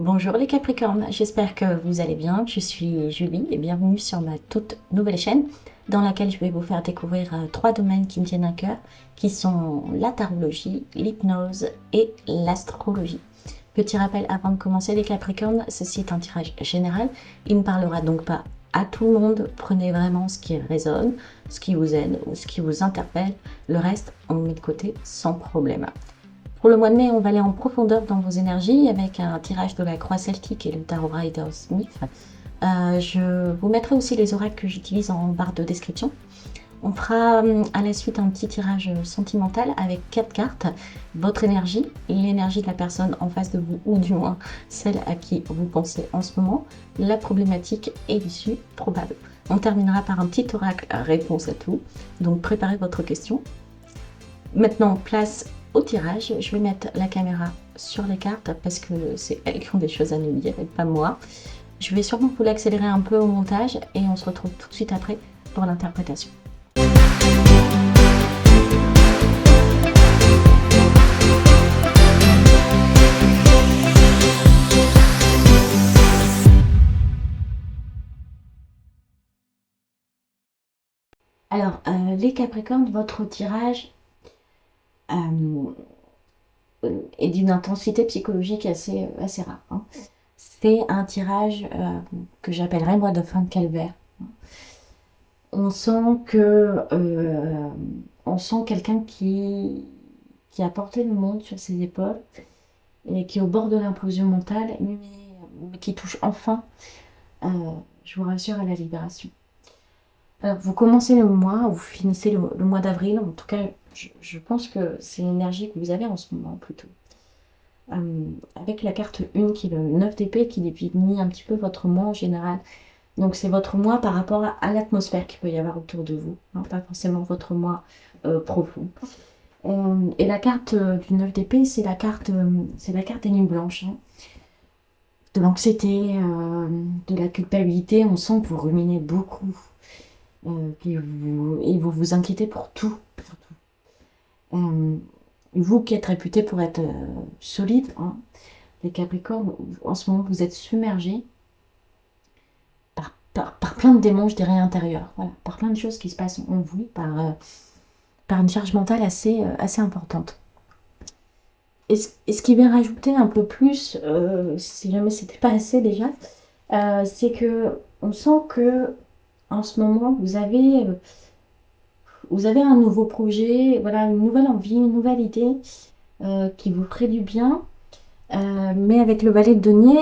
Bonjour les Capricornes, j'espère que vous allez bien. Je suis Julie et bienvenue sur ma toute nouvelle chaîne dans laquelle je vais vous faire découvrir trois domaines qui me tiennent à cœur, qui sont la tarologie, l'hypnose et l'astrologie. Petit rappel avant de commencer les Capricornes, ceci est un tirage général. Il ne parlera donc pas à tout le monde. Prenez vraiment ce qui résonne, ce qui vous aide ou ce qui vous interpelle. Le reste, on le met de côté sans problème. Pour le mois de mai, on va aller en profondeur dans vos énergies avec un tirage de la croix celtique et le tarot Rider Smith. Je vous mettrai aussi les oracles que j'utilise en barre de description. On fera à la suite un petit tirage sentimental avec 4 cartes. Votre énergie, l'énergie de la personne en face de vous, ou du moins celle à qui vous pensez en ce moment, la problématique et l'issue probable. On terminera par un petit oracle réponse à tout. Donc préparez votre question. Maintenant, place au tirage. Je vais mettre la caméra sur les cartes parce que c'est elles qui ont des choses à nous dire et pas moi. Je vais sûrement vous l'accélérer un peu au montage et on se retrouve tout de suite après pour l'interprétation. Alors, les Capricornes, votre tirage est d'une intensité psychologique assez rare. Hein. C'est un tirage que j'appellerais moi de fin de calvaire. On sent que on sent quelqu'un qui a porté le monde sur ses épaules et qui est au bord de l'implosion mentale, mais qui touche enfin, euh, je vous rassure, à la libération. Alors, vous commencez le mois, vous finissez le mois d'avril, en tout cas, je pense que c'est l'énergie que vous avez en ce moment plutôt. Avec la carte 1 qui est le 9 d'épée qui définit un petit peu votre mois en général. Donc c'est votre moi par rapport à l'atmosphère qu'il peut y avoir autour de vous, hein, pas forcément votre moi profond. Et la carte du 9 d'épée, c'est la carte des nuits blanches, hein. De l'anxiété, de la culpabilité. On sent que vous ruminez beaucoup, et vous vous inquiétez pour tout. Vous qui êtes réputé pour être solide, hein, les Capricornes, en ce moment vous êtes submergés par plein de démons, je dirais, intérieurs. Voilà, par plein de choses qui se passent en vous, par une charge mentale assez importante. Et ce qui vient rajouter un peu plus, si jamais c'était pas assez déjà, c'est que on sent que en ce moment vous avez un nouveau projet, voilà, une nouvelle envie, une nouvelle idée qui vous ferait du bien. Mais avec le valet de denier,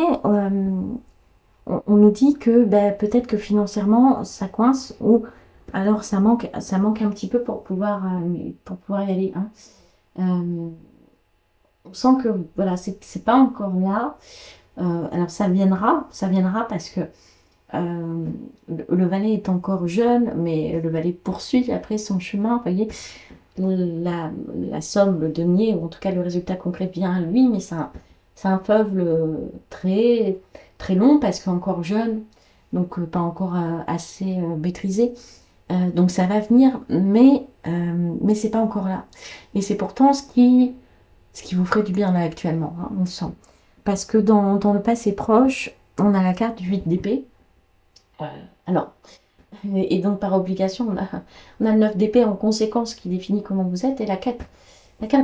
on nous dit que ben, peut-être que financièrement ça coince ou alors ça manque un petit peu pour pouvoir y aller, hein. On sent que voilà, c'est pas encore là. Alors ça viendra parce que le valet est encore jeune, mais le valet poursuit après son chemin. Vous voyez, la somme, le denier, ou en tout cas le résultat concret vient à lui, mais c'est un fleuve très, très long parce qu'encore jeune, donc pas encore assez maîtrisé. Donc ça va venir, mais c'est pas encore là. Et c'est pourtant ce qui vous ferait du bien là actuellement, hein, on sent. Parce que dans le passé proche, on a la carte du 8 d'épée. Euh, alors, et donc par obligation, on a le 9 d'épée en conséquence qui définit comment vous êtes. Et la carte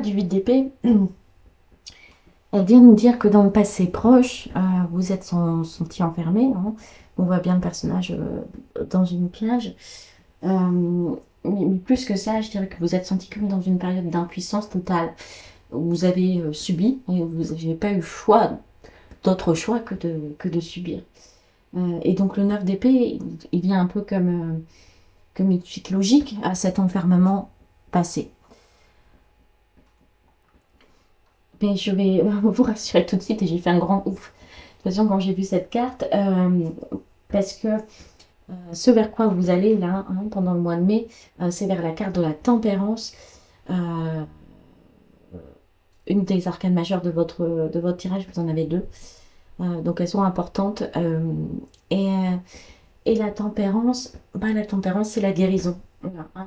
du 8 d'épée, elle vient nous dire que dans le passé proche, vous êtes senti enfermé, hein. On voit bien le personnage dans une cage. Mais plus que ça, je dirais que vous êtes senti comme dans une période d'impuissance totale. Vous avez subi et vous n'avez pas eu d'autre choix que de subir. Et donc le 9 d'épée, il vient un peu comme une suite logique à cet enfermement passé. Mais je vais vous rassurer tout de suite, et j'ai fait un grand ouf. De toute façon, quand j'ai vu cette carte, parce que ce vers quoi vous allez là, hein, pendant le mois de mai, c'est vers la carte de la tempérance. Euh, une des arcanes majeures de votre tirage, vous en avez deux. Donc elles sont importantes. Et, euh, et la tempérance, c'est la guérison. Voilà, hein.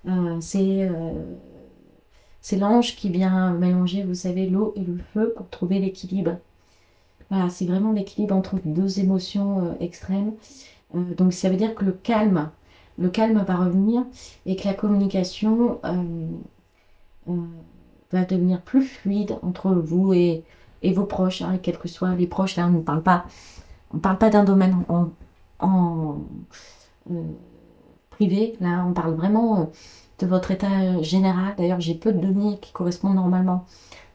Euh, c'est euh, c'est l'ange qui vient mélanger, vous savez, l'eau et le feu pour trouver l'équilibre. Voilà, c'est vraiment l'équilibre entre deux émotions extrêmes. Donc ça veut dire que le calme va revenir et que la communication euh, va devenir plus fluide entre vous et vos proches, hein, et quels que soient les proches. Là, on parle pas d'un domaine en, euh, privé. Là, on parle vraiment de votre état général. D'ailleurs, j'ai peu de données qui correspondent normalement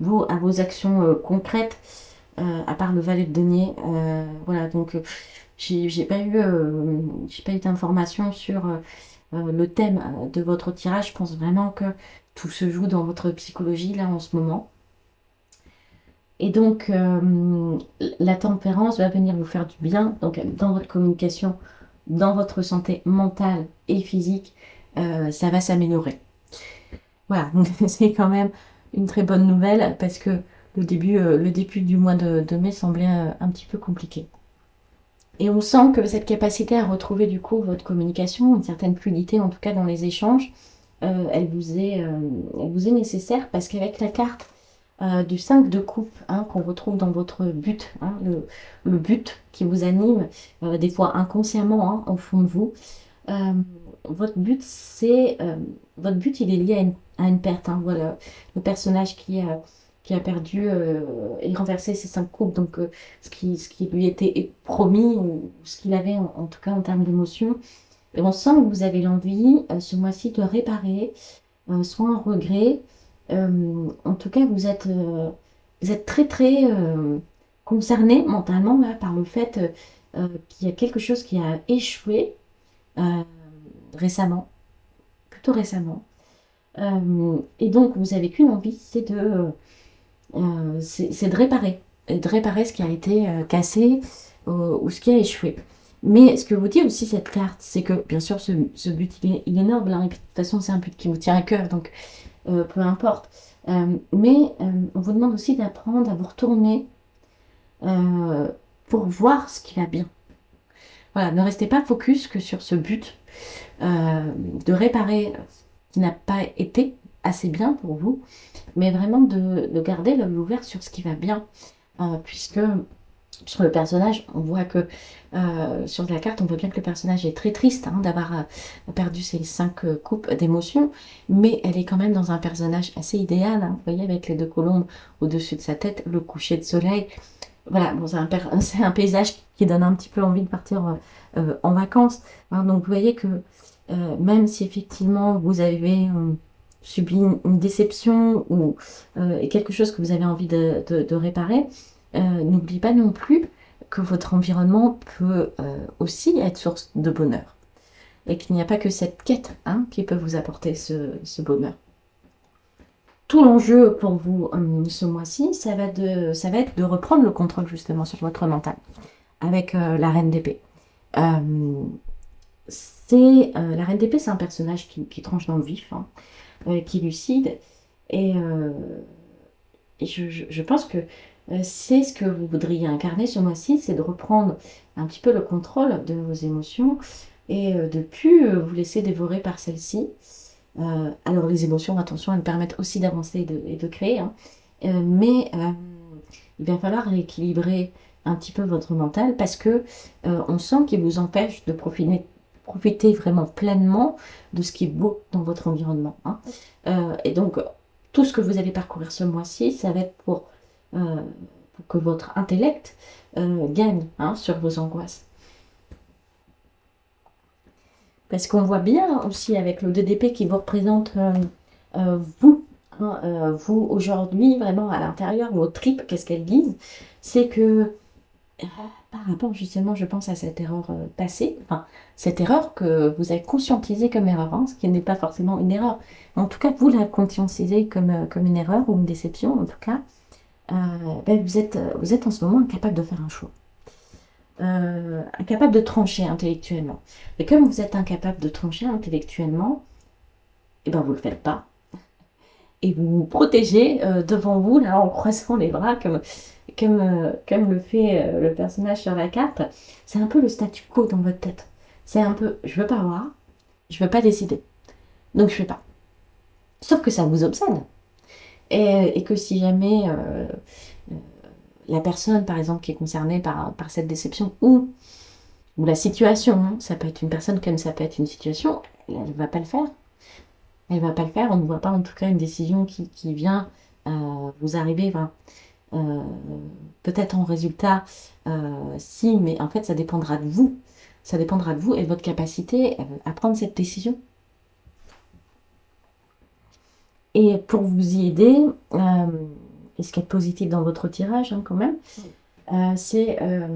vous à vos actions concrètes, à part le valet de denier. Voilà, donc j'ai pas eu d'informations sur le thème de votre tirage. Je pense vraiment que tout se joue dans votre psychologie là en ce moment. Et donc, la tempérance va venir vous faire du bien, donc dans votre communication, dans votre santé mentale et physique, ça va s'améliorer. Voilà, donc c'est quand même une très bonne nouvelle parce que le début du mois de mai semblait un petit peu compliqué. Et on sent que cette capacité à retrouver du coup votre communication, une certaine fluidité en tout cas dans les échanges, elle vous est nécessaire parce qu'avec la carte du 5 de coupe hein, qu'on retrouve dans votre but, hein, le but qui vous anime, des fois inconsciemment hein, au fond de vous, euh, votre but votre but il est lié à une perte. Hein, voilà, le personnage qui a perdu et renversé ses 5 coupes, donc ce qui lui était promis ou ce qu'il avait en tout cas en termes d'émotion. Et on sent que vous avez l'envie ce mois-ci de réparer soit un regret. En tout cas, vous êtes très très concerné mentalement là, par le fait qu'il y a quelque chose qui a échoué euh, récemment, plutôt récemment. Et donc, vous avez qu'une envie, c'est de réparer, et de réparer ce qui a été cassé ou ce qui a échoué. Mais ce que vous dit aussi cette carte, c'est que bien sûr ce but il est noble, hein, et puis, de toute façon c'est un but qui vous tient à cœur, donc peu importe. Mais on vous demande aussi d'apprendre à vous retourner euh, pour voir ce qui va bien. Voilà, ne restez pas focus que sur ce but de réparer ce qui n'a pas été assez bien pour vous, mais vraiment de garder l'œil ouvert sur ce qui va bien, puisque sur le personnage, on voit que sur la carte, on voit bien que le personnage est très triste hein, d'avoir perdu ses 5 coupes d'émotions, mais elle est quand même dans un personnage assez idéal. Hein, vous voyez, avec les deux colombes au-dessus de sa tête, le coucher de soleil. Voilà, bon, c'est un paysage qui donne un petit peu envie de partir en vacances. Hein, donc vous voyez que même si effectivement vous avez subi une déception ou quelque chose que vous avez envie de réparer, n'oubliez pas non plus que votre environnement peut aussi être source de bonheur et qu'il n'y a pas que cette quête hein, qui peut vous apporter ce bonheur. Tout l'enjeu pour vous ce mois-ci, ça va être de reprendre le contrôle justement sur votre mental avec la reine d'épée. Euh, la reine d'épée, c'est un personnage qui tranche dans le vif, hein, qui est lucide et, je pense que c'est ce que vous voudriez incarner ce mois-ci, c'est de reprendre un petit peu le contrôle de vos émotions et de plus vous laisser dévorer par celles-ci. Alors les émotions, attention, elles permettent aussi d'avancer et de créer, hein. Mais il va falloir rééquilibrer un petit peu votre mental parce que on sent qu'il vous empêche de profiter vraiment pleinement de ce qui est beau dans votre environnement, hein. Et donc, tout ce que vous allez parcourir ce mois-ci, ça va être pour que votre intellect gagne hein, sur vos angoisses. Parce qu'on voit bien aussi avec le 2 d'épée qui vous représente vous, hein, vous aujourd'hui, vraiment à l'intérieur, vos tripes, qu'est-ce qu'elles disent? C'est que par rapport justement, je pense à cette erreur passée, enfin, cette erreur que vous avez conscientisée comme erreur, hein, ce qui n'est pas forcément une erreur. En tout cas, vous la conscientisez comme une erreur ou une déception, en tout cas, ben, vous êtes en ce moment incapable de faire un choix. Incapable de trancher intellectuellement. Et comme vous êtes incapable de trancher intellectuellement, et ben vous le faites pas. Et vous vous protégez devant vous, là, en croisant les bras, comme le fait le personnage sur la carte. C'est un peu le statu quo dans votre tête. C'est un peu, je veux pas voir, je veux pas décider. Donc je fais pas. Sauf que ça vous obsède. Et que si jamais la personne, par exemple, qui est concernée par cette déception ou la situation, hein. Ça peut être une personne comme ça peut être une situation, elle ne va pas le faire. Elle va pas le faire, on ne voit pas en tout cas une décision qui vient vous arriver. Enfin, euh, peut-être en résultat, si, mais en fait, ça dépendra de vous. Ça dépendra de vous et de votre capacité à prendre cette décision. Et pour vous y aider, et ce qui est positif dans votre tirage, hein, quand même, euh, c'est euh,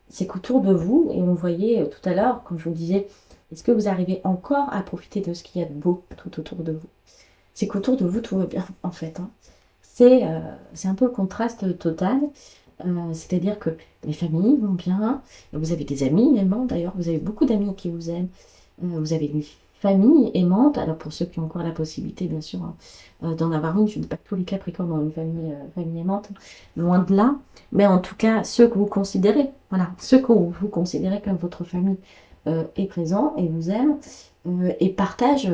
c'est qu'autour de vous, et on voyait tout à l'heure, comme je vous le disais, est-ce que vous arrivez encore à profiter de ce qu'il y a de beau tout autour de vous? C'est qu'autour de vous, tout va bien, en fait, hein. C'est un peu le contraste total. C'est-à-dire que les familles vont bien, vous avez des amis aimants d'ailleurs, vous avez beaucoup d'amis qui vous aiment, vous avez une famille aimante, alors pour ceux qui ont encore la possibilité bien sûr, hein, d'en avoir une, je ne dis pas que tous les Capricornes ont une famille aimante, loin de là, mais en tout cas ceux que vous considérez, voilà, ceux que vous considérez comme votre famille est présent et vous aime et partage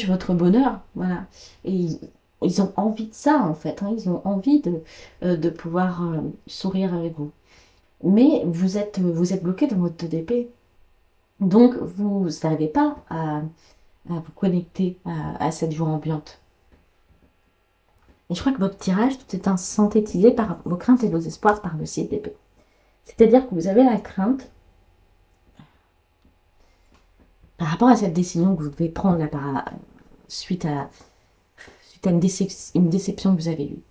votre bonheur, voilà. Et ils ont envie de ça, en fait, hein. Ils ont envie de pouvoir sourire avec vous. Mais vous êtes bloqué dans votre DP. Donc, vous n'arrivez pas à vous connecter à cette joie ambiante. Et je crois que votre tirage, tout est synthétisé par vos craintes et vos espoirs par le 6 d'épée. C'est-à-dire que vous avez la crainte par rapport à cette décision que vous devez prendre là, suite à une déception que vous avez eue.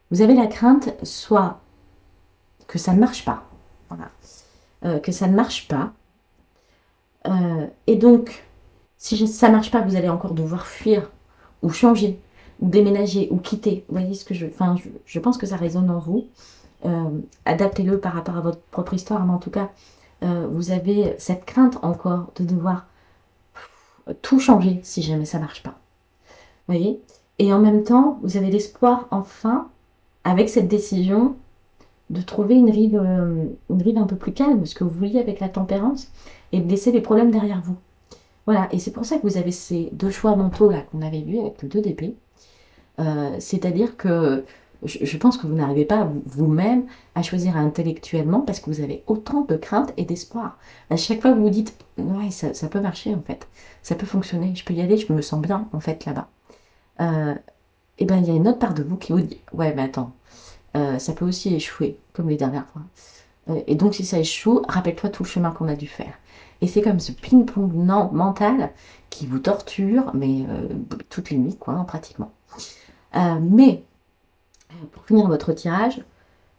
Vous avez la crainte soit que ça ne marche pas, voilà, que ça ne marche pas, et donc si ça ne marche pas, vous allez encore devoir fuir ou changer ou déménager ou quitter. Vous voyez ce que enfin, je pense que ça résonne en vous. Adaptez-le par rapport à votre propre histoire, mais en tout cas, vous avez cette crainte encore de devoir tout changer si jamais ça ne marche pas. Vous voyez? Et en même temps, vous avez l'espoir enfin, avec cette décision, de trouver une rive un peu plus calme, ce que vous vouliez avec la tempérance, et de laisser les problèmes derrière vous. Voilà, et c'est pour ça que vous avez ces deux choix mentaux là qu'on avait vus avec le 2 d'épée. C'est-à-dire que je pense que vous n'arrivez pas vous-même à choisir intellectuellement parce que vous avez autant de craintes et d'espoir. À chaque fois que vous vous dites, ouais, ça peut marcher en fait, ça peut fonctionner, je peux y aller, je me sens bien en fait là-bas. Euh, et ben il y a une autre part de vous qui vous dit, ouais, mais attends, ça peut aussi échouer comme les dernières fois. Et donc, si ça échoue, rappelle-toi tout le chemin qu'on a dû faire. Et c'est comme ce ping-pong mental qui vous torture, mais toutes les nuits, quoi, hein, pratiquement. Mais, pour finir votre tirage,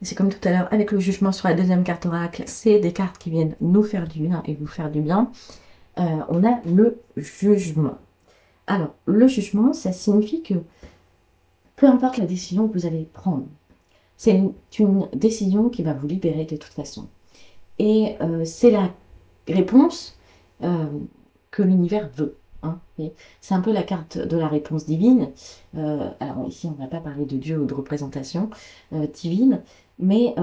c'est comme tout à l'heure avec le jugement sur la deuxième carte oracle, c'est des cartes qui viennent nous faire du bien et vous faire du bien. On a le jugement. Alors, le jugement, ça signifie que peu importe la décision que vous allez prendre, c'est une décision qui va vous libérer de toute façon. Et c'est la réponse euh, que l'univers veut, hein. C'est un peu la carte de la réponse divine. Alors ici, on ne va pas parler de Dieu ou de représentation divine, mais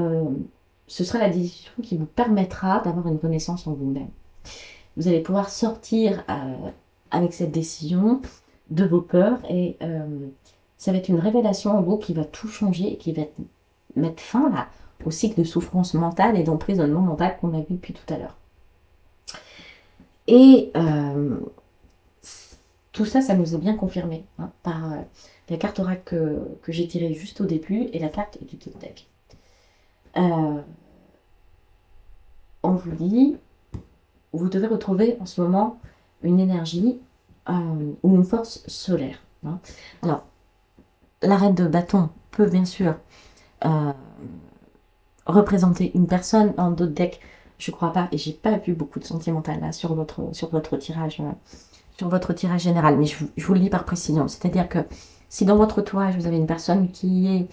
ce sera la décision qui vous permettra d'avoir une connaissance en vous-même. Vous allez pouvoir sortir avec cette décision de vos peurs et ça va être une révélation en vous qui va tout changer et qui va mettre fin là, au cycle de souffrance mentale et d'emprisonnement mental qu'on a vu depuis tout à l'heure. Et tout ça, ça nous est bien confirmé hein, par la carte oracle que j'ai tirée juste au début et la carte du deck. On vous dit, vous devez retrouver en ce moment une énergie ou une force solaire, hein. Alors, la reine de bâton peut bien sûr euh, représenter une personne. Dans d'autres decks, je crois pas, et j'ai pas vu beaucoup de sentimental là sur votre tirage. Sur votre tirage général, mais je vous le dis par précision. C'est-à-dire que si dans votre entourage, vous avez une personne qui est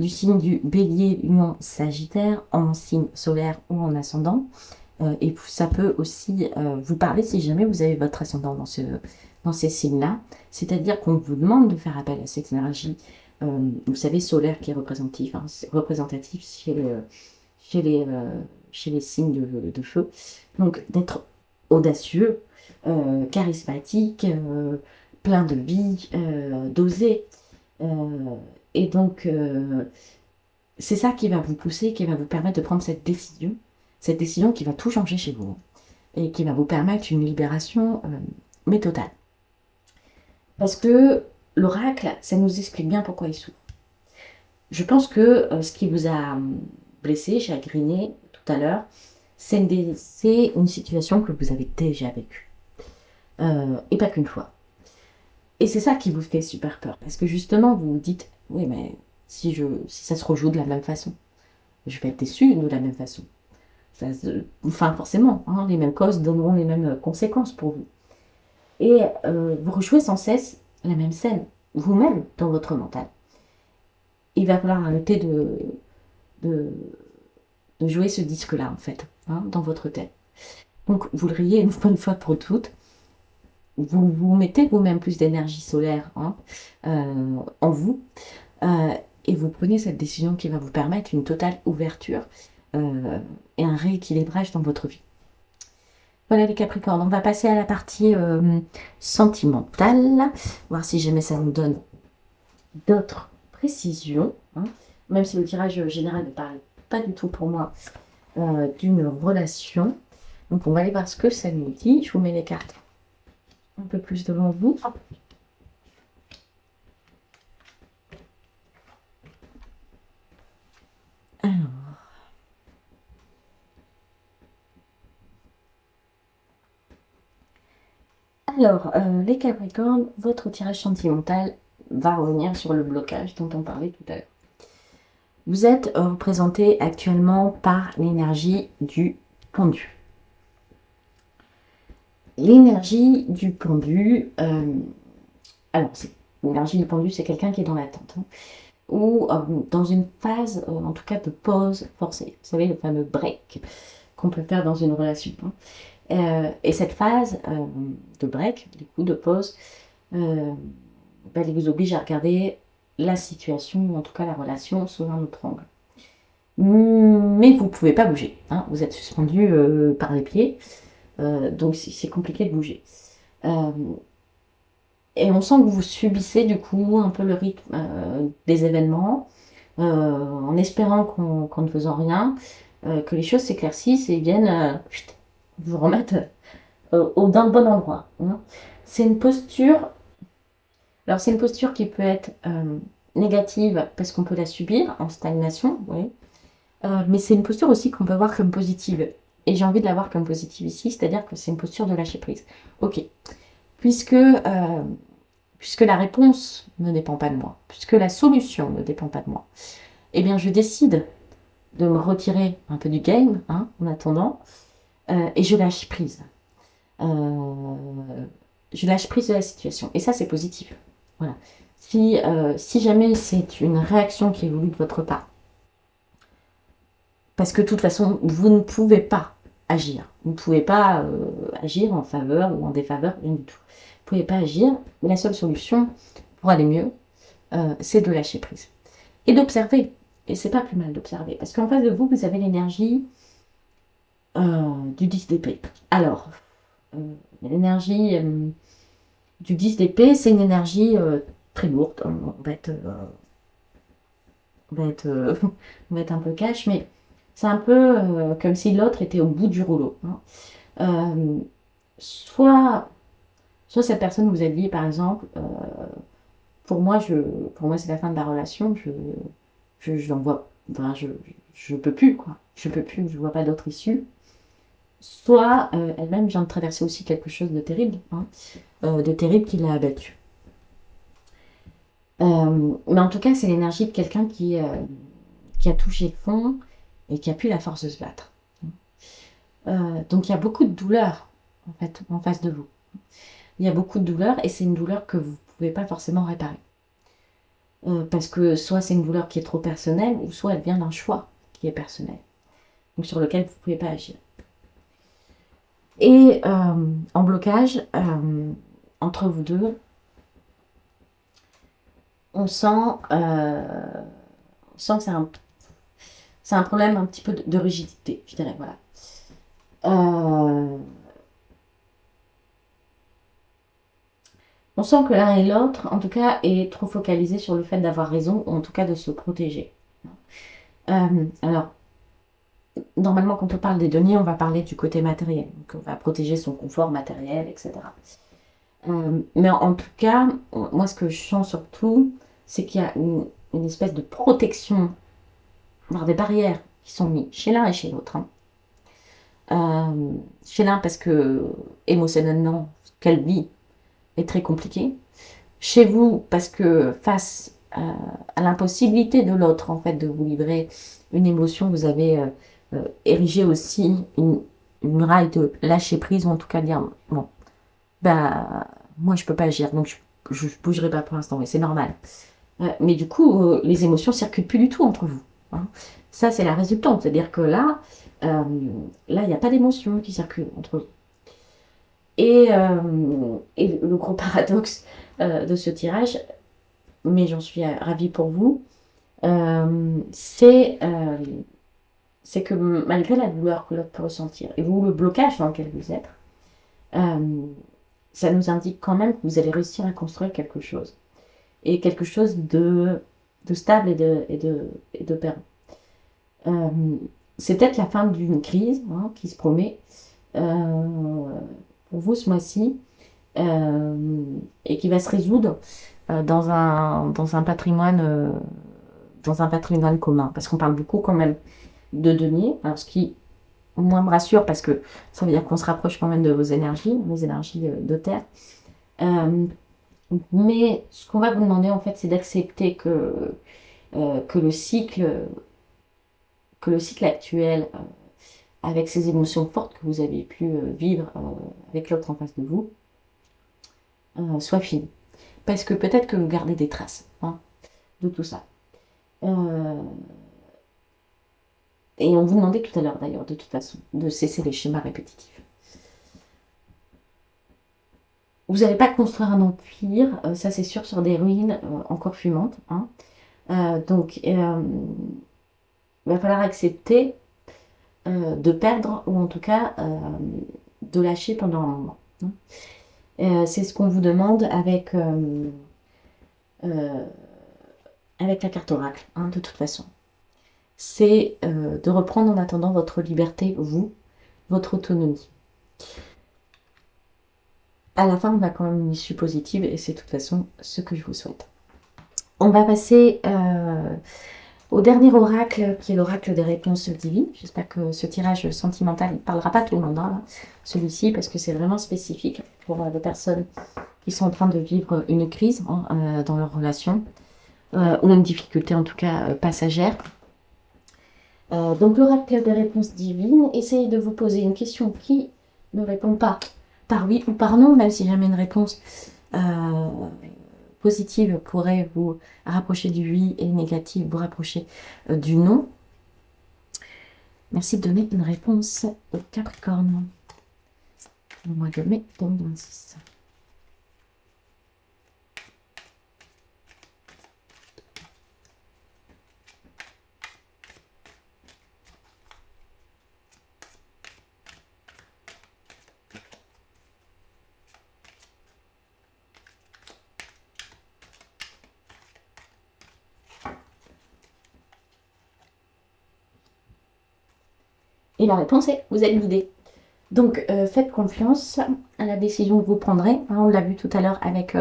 du signe du bélier, lion, sagittaire, en signe solaire ou en ascendant, et ça peut aussi vous parler si jamais vous avez votre ascendant dans ces signes-là. C'est-à-dire qu'on vous demande de faire appel à cette énergie, vous savez, solaire qui est représentatif, hein, représentatif chez les, euh, chez les signes de feu. Donc d'être audacieux, charismatique, plein de vie, d'oser. Et donc, c'est ça qui va vous pousser, qui va vous permettre de prendre cette décision qui va tout changer chez vous et qui va vous permettre une libération, mais totale. Parce que l'oracle, ça nous explique bien pourquoi il souffre. Je pense que ce qui vous a blessé, chagriné tout à l'heure, c'est une situation que vous avez déjà vécue. Et pas qu'une fois. Et c'est ça qui vous fait super peur. Parce que justement, vous vous dites, oui, mais si ça se rejoue de la même façon, je vais être déçue de la même façon. Enfin, forcément, hein, les mêmes causes donneront les mêmes conséquences pour vous. Et vous rejouez sans cesse la même scène, vous-même, dans votre mental. Il va falloir arrêter de, de jouer ce disque-là, en fait, hein, dans votre tête. Donc, vous le riez une bonne fois pour toutes. Vous mettez vous-même plus d'énergie solaire, hein, en vous, euh, et vous prenez cette décision qui va vous permettre une totale ouverture et un rééquilibrage dans votre vie. Voilà les Capricornes, on va passer à la partie sentimentale, voir si jamais ça nous donne d'autres précisions, hein. Même si le tirage général ne parle pas du tout pour moi d'une relation. Donc on va aller voir ce que ça nous dit. Je vous mets les cartes un peu plus devant vous. Alors, les Capricornes, votre tirage sentimental va revenir sur le blocage dont on parlait tout à l'heure. Vous êtes représenté actuellement par l'énergie du pendu. L'énergie du pendu, alors l'énergie du pendu, c'est quelqu'un qui est dans l'attente, hein, ou dans une phase, en tout cas, de pause forcée. Vous savez, le fameux break qu'on peut faire dans une relation, hein. Et cette phase de break, du coup, de pause, elle vous oblige à regarder la situation, ou en tout cas la relation, sous un autre angle. Mais vous ne pouvez pas bouger, hein. Vous êtes suspendu par les pieds, donc c'est compliqué de bouger. Et on sent que vous subissez du coup un peu le rythme des événements, en espérant qu'en ne faisant rien, que les choses s'éclaircissent et viennent vous remettre dans le bon endroit, hein. C'est une posture, alors c'est une posture qui peut être négative parce qu'on peut la subir en stagnation, oui. Mais c'est une posture aussi qu'on peut voir comme positive. Et j'ai envie de la voir comme positive ici, c'est-à-dire que c'est une posture de lâcher prise. Ok, puisque, puisque la réponse ne dépend pas de moi, puisque la solution ne dépend pas de moi, eh bien je décide de me retirer un peu du game, hein, en attendant, et je lâche prise. Je lâche prise de la situation. Et ça, c'est positif. Voilà. Si jamais c'est une réaction qui est voulue de votre part, parce que de toute façon, vous ne pouvez pas agir. Vous ne pouvez pas agir en faveur ou en défaveur, rien du tout. Vous ne pouvez pas agir, mais la seule solution pour aller mieux, c'est de lâcher prise. Et d'observer. Et c'est pas plus mal d'observer. Parce qu'en face de vous, vous avez l'énergie du 10 d'épée. Alors, l'énergie du 10 d'épée, c'est une énergie très lourde. On va être un peu cash, mais c'est un peu comme si l'autre était au bout du rouleau, hein. Euh, soit, soit cette personne vous a dit, par exemple, pour moi c'est la fin de la relation, j'en vois, enfin, je peux plus, quoi. Je peux plus, je vois pas d'autre issue. Soit elle-même vient de traverser aussi quelque chose de terrible, hein, de terrible qui l'a abattue. Mais en tout cas, c'est l'énergie de quelqu'un qui a touché le fond et qui a plus la force de se battre. Donc il y a beaucoup de douleur en fait en face de vous. Il y a beaucoup de douleur et c'est une douleur que vous ne pouvez pas forcément réparer. Parce que soit c'est une douleur qui est trop personnelle ou soit elle vient d'un choix qui est personnel. Donc sur lequel vous ne pouvez pas agir. Et en blocage, entre vous deux, on sent, on sent que c'est un problème un petit peu de rigidité, je dirais, voilà. On sent que l'un et l'autre, en tout cas, est trop focalisé sur le fait d'avoir raison, ou en tout cas de se protéger. Alors, normalement, quand on parle des deniers, on va parler du côté matériel. Donc, on va protéger son confort matériel, etc. Mais en tout cas, moi, ce que je sens surtout, c'est qu'il y a une espèce de protection, voire des barrières qui sont mises chez l'un et chez l'autre, hein. Chez l'un parce que émotionnellement, ce qu'elle vit est très compliqué. Chez vous parce que face à l'impossibilité de l'autre, en fait, de vous livrer une émotion, vous avez érigé aussi une muraille de lâcher prise, ou en tout cas dire, bon, bah, moi je peux pas agir, donc je bougerai pas pour l'instant, mais c'est normal. Mais du coup, les émotions circulent plus du tout entre vous, hein. Ça, c'est la résultante, c'est-à-dire que euh, là, il n'y a pas d'émotion qui circule entre vous. Et le gros paradoxe de ce tirage, mais j'en suis ravie pour vous, euh, c'est euh, c'est que malgré la douleur que l'autre peut ressentir, et vous, le blocage dans lequel vous êtes, euh, ça nous indique quand même que vous allez réussir à construire quelque chose. Et quelque chose de stable et de pérenne. Euh, c'est peut-être la fin d'une crise, hein, qui se promet pour vous ce mois-ci, et qui va se résoudre dans un patrimoine commun. Parce qu'on parle beaucoup quand même de deniers. Alors, ce qui, moi, me rassure, parce que ça veut dire qu'on se rapproche quand même de vos énergies, les énergies de terre. Euh, mais ce qu'on va vous demander, en fait, c'est d'accepter euh, que le cycle, que le cycle actuel, avec ces émotions fortes que vous avez pu vivre avec l'autre en face de vous, soit fini. Parce que peut-être que vous gardez des traces, hein, de tout ça. Euh, et on vous demandait tout à l'heure d'ailleurs, de toute façon, de cesser les schémas répétitifs. Vous n'allez pas construire un empire, ça c'est sûr, sur des ruines encore fumantes, hein. Donc, il va falloir accepter de perdre, ou en tout cas de lâcher pendant un moment, hein. C'est ce qu'on vous demande euh, avec la carte oracle, hein, de toute façon. C'est de reprendre en attendant votre liberté, vous, votre autonomie. À la fin, on a quand même une issue positive et c'est de toute façon ce que je vous souhaite. On va passer au dernier oracle, qui est l'oracle des réponses divines. J'espère que ce tirage sentimental ne parlera pas tout le monde, hein, celui-ci, parce que c'est vraiment spécifique pour les personnes qui sont en train de vivre une crise, hein, dans leur relation, ou une difficulté en tout cas passagère. Donc l'oracle des réponses divines, essayez de vous poser une question qui ne répond pas par oui ou par non, même si jamais une réponse euh, positive pourrait vous rapprocher du oui et négative vous rapprocher du non. Merci de donner une réponse au Capricorne. Moi je mets 2026. Et la réponse est, vous êtes guidé. Donc, faites confiance à la décision que vous prendrez, hein. On l'a vu tout à l'heure avec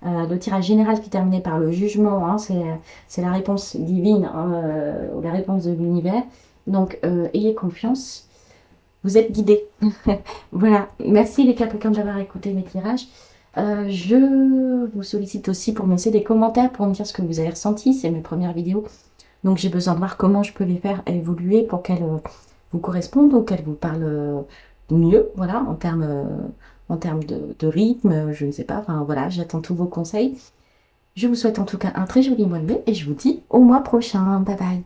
le tirage général qui terminait par le jugement, hein, c'est la réponse divine, hein, ou la réponse de l'univers. Donc, ayez confiance, vous êtes guidés. Voilà, merci les Capricornes d'avoir écouté mes tirages. Je vous sollicite aussi pour me laisser des commentaires pour me dire ce que vous avez ressenti. C'est mes premières vidéos, donc j'ai besoin de voir comment je peux les faire évoluer pour qu'elles vous correspondent ou qu'elles vous parlent mieux, voilà, en termes de rythme, je ne sais pas, enfin voilà, j'attends tous vos conseils. Je vous souhaite en tout cas un très joli mois de mai et je vous dis au mois prochain. Bye bye.